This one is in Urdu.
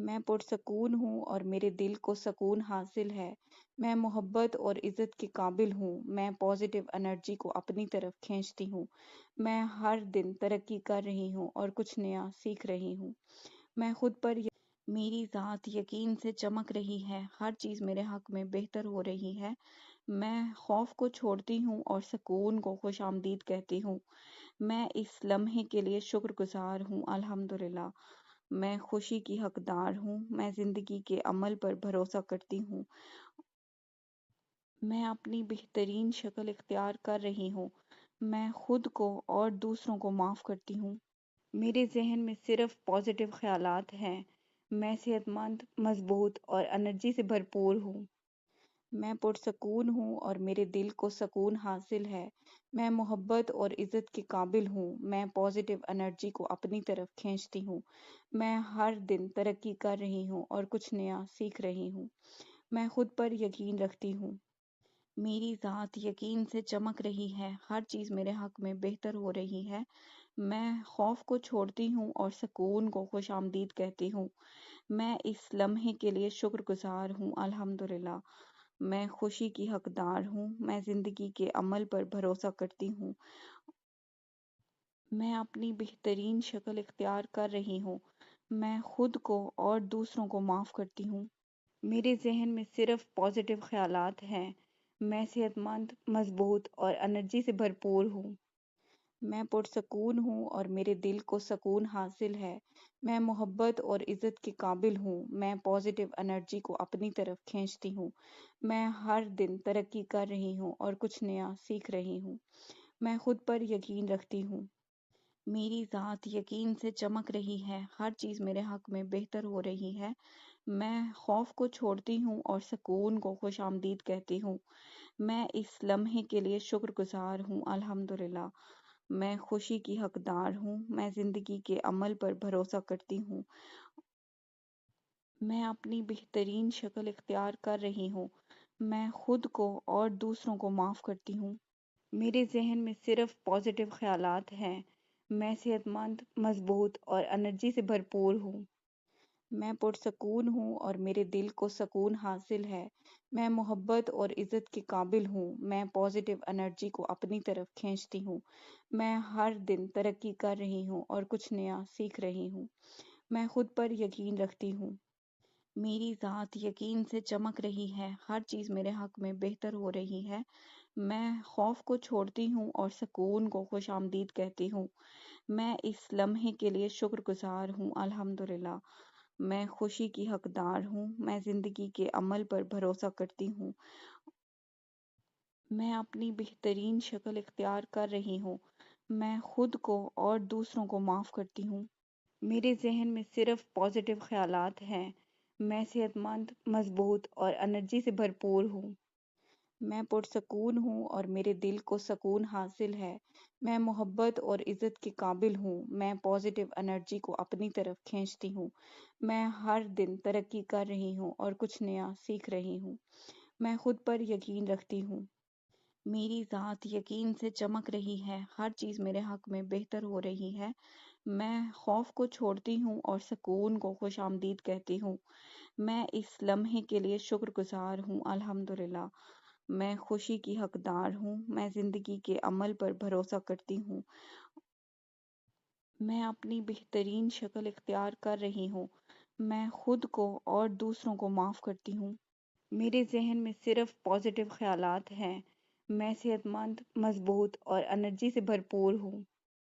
میں پرسکون ہوں اور میرے دل کو سکون حاصل ہے۔ میں محبت اور عزت کے قابل ہوں۔ میں پازیٹیو انرجی کو اپنی طرف کھینچتی ہوں۔ میں ہر دن ترقی کر رہی ہوں اور کچھ نیا سیکھ رہی ہوں۔ میں خود پر میری ذات یقین سے چمک رہی ہے۔ ہر چیز میرے حق میں بہتر ہو رہی ہے۔ میں خوف کو چھوڑتی ہوں اور سکون کو خوش آمدید کہتی ہوں۔ میں اس لمحے کے لیے شکر گزار ہوں۔ الحمدللہ۔ میں خوشی کی حقدار ہوں۔ میں زندگی کے عمل پر بھروسہ کرتی ہوں۔ میں اپنی بہترین شکل اختیار کر رہی ہوں۔ میں خود کو اور دوسروں کو معاف کرتی ہوں۔ میرے ذہن میں صرف پازیٹیو خیالات ہیں۔ میں صحت مند، مضبوط اور انرجی سے بھرپور ہوں۔ میں پرسکون ہوں اور میرے دل کو سکون حاصل ہے۔ میں محبت اور عزت کے قابل ہوں۔ میں پازیٹیو انرجی کو اپنی طرف کھینچتی ہوں۔ میں ہر دن ترقی کر رہی ہوں اور کچھ نیا سیکھ رہی ہوں۔ میں خود پر یقین رکھتی ہوں۔ میری ذات یقین سے چمک رہی ہے۔ ہر چیز میرے حق میں بہتر ہو رہی ہے۔ میں خوف کو چھوڑتی ہوں اور سکون کو خوش آمدید کہتی ہوں۔ میں اس لمحے کے لیے شکر گزار ہوں۔ الحمدللہ۔ میں خوشی کی حقدار ہوں۔ میں زندگی کے عمل پر بھروسہ کرتی ہوں۔ میں اپنی بہترین شکل اختیار کر رہی ہوں۔ میں خود کو اور دوسروں کو معاف کرتی ہوں۔ میرے ذہن میں صرف پازیٹیو خیالات ہیں۔ میں صحت مند، مضبوط اور انرجی سے بھرپور ہوں۔ میں پرسکون ہوں اور میرے دل کو سکون حاصل ہے۔ میں محبت اور عزت کے قابل ہوں۔ میں پازیٹیو انرجی کو اپنی طرف کھینچتی ہوں۔ میں ہر دن ترقی کر رہی ہوں اور کچھ نیا سیکھ رہی ہوں۔ میں خود پر یقین رکھتی ہوں۔ میری ذات یقین سے چمک رہی ہے۔ ہر چیز میرے حق میں بہتر ہو رہی ہے۔ میں خوف کو چھوڑتی ہوں اور سکون کو خوش آمدید کہتی ہوں۔ میں اس لمحے کے لیے شکر گزار ہوں۔ الحمدللہ۔ میں خوشی کی حقدار ہوں۔ میں زندگی کے عمل پر بھروسہ کرتی ہوں۔ میں اپنی بہترین شکل اختیار کر رہی ہوں۔ میں خود کو اور دوسروں کو معاف کرتی ہوں۔ میرے ذہن میں صرف پازیٹیو خیالات ہیں۔ میں صحت مند، مضبوط اور انرجی سے بھرپور ہوں۔ میں پرسکون ہوں اور میرے دل کو سکون حاصل ہے۔ میں محبت اور عزت کے قابل ہوں۔ میں پازیٹیو انرجی کو اپنی طرف کھینچتی ہوں۔ میں ہر دن ترقی کر رہی ہوں اور کچھ نیا سیکھ رہی ہوں۔ میں خود پر یقین رکھتی ہوں۔ میری ذات یقین سے چمک رہی ہے۔ ہر چیز میرے حق میں بہتر ہو رہی ہے۔ میں خوف کو چھوڑتی ہوں اور سکون کو خوش آمدید کہتی ہوں۔ میں اس لمحے کے لیے شکر گزار ہوں۔ الحمدللہ۔ میں خوشی کی حقدار ہوں۔ میں زندگی کے عمل پر بھروسہ کرتی ہوں۔ میں اپنی بہترین شکل اختیار کر رہی ہوں۔ میں خود کو اور دوسروں کو معاف کرتی ہوں۔ میرے ذہن میں صرف پازیٹیو خیالات ہیں۔ میں صحت مند، مضبوط اور انرجی سے بھرپور ہوں۔ میں پرسکون ہوں اور میرے دل کو سکون حاصل ہے۔ میں محبت اور عزت کے قابل ہوں۔ میں پازیٹیو انرجی کو اپنی طرف کھینچتی ہوں۔ میں ہر دن ترقی کر رہی ہوں اور کچھ نیا سیکھ رہی ہوں۔ میں خود پر یقین رکھتی ہوں۔ میری ذات یقین سے چمک رہی ہے۔ ہر چیز میرے حق میں بہتر ہو رہی ہے۔ میں خوف کو چھوڑتی ہوں اور سکون کو خوش آمدید کہتی ہوں۔ میں اس لمحے کے لیے شکر گزار ہوں۔ الحمدللہ۔ میں خوشی کی حقدار ہوں۔ میں زندگی کے عمل پر بھروسہ کرتی ہوں۔ میں پرسکون ہوں اور میرے دل کو سکون حاصل ہے۔ میں محبت اور عزت کے قابل ہوں۔ میں پازیٹیو انرجی کو اپنی طرف کھینچتی ہوں۔ میں ہر دن ترقی کر رہی ہوں اور کچھ نیا سیکھ رہی ہوں۔ میں خود پر یقین رکھتی ہوں۔ میری ذات یقین سے چمک رہی ہے۔ ہر چیز میرے حق میں بہتر ہو رہی ہے۔ میں خوف کو چھوڑتی ہوں اور سکون کو خوش آمدید کہتی ہوں۔ میں اس لمحے کے لیے شکر گزار ہوں۔ الحمدللہ۔ میں خوشی کی حقدار ہوں۔ میں زندگی کے عمل پر بھروسہ کرتی ہوں۔ میں اپنی بہترین شکل اختیار کر رہی ہوں۔ میں خود کو اور دوسروں کو معاف کرتی ہوں۔ میرے ذہن میں صرف پازیٹیو خیالات ہیں۔ میں صحت مند، مضبوط اور انرجی سے بھرپور ہوں۔